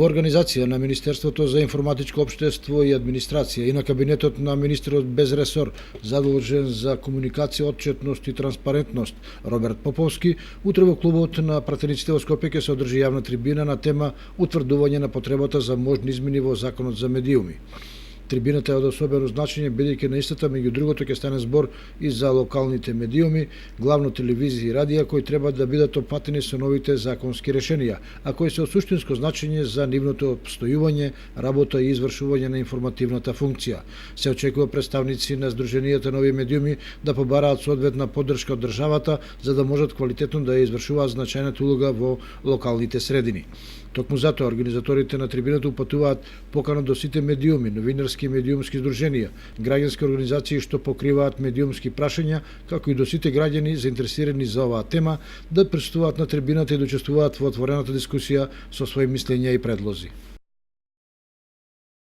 Во организација на Министерството за информатичко општество и администрација и на кабинетот на министерот без ресор задолжен за комуникација, отчетност и транспарентност Роберт Поповски, утре во клубот на пратениците во Скопје ќе се одржи јавна трибина на тема утврдување на потребата за можни измени во законот за медиуми. Трибината е од особено значење, бидејќи на истата меѓу другото ќе стане збор и за локалните медиуми, главно телевизија и радија, кои треба да бидат опатени со новите законски решенија, а кои се од суштинско значење за нивното обстојување, работа и извршување на информативната функција. Се очекува представници на Сдруженијата нови медиуми да побараат соодветна поддршка од државата за да можат квалитетно да ја извршуваат значајната улога во локалните средини. Токму затоа организаторите на трибината упатуваат покана до сите медиуми, новинарски и медиумски здруженија, граѓански организации што покриваат медиумски прашања, како и до сите граѓани заинтересирани за оваа тема да присуствуваат на трибината и да учествуваат во отворената дискусија со своји мислења и предлози.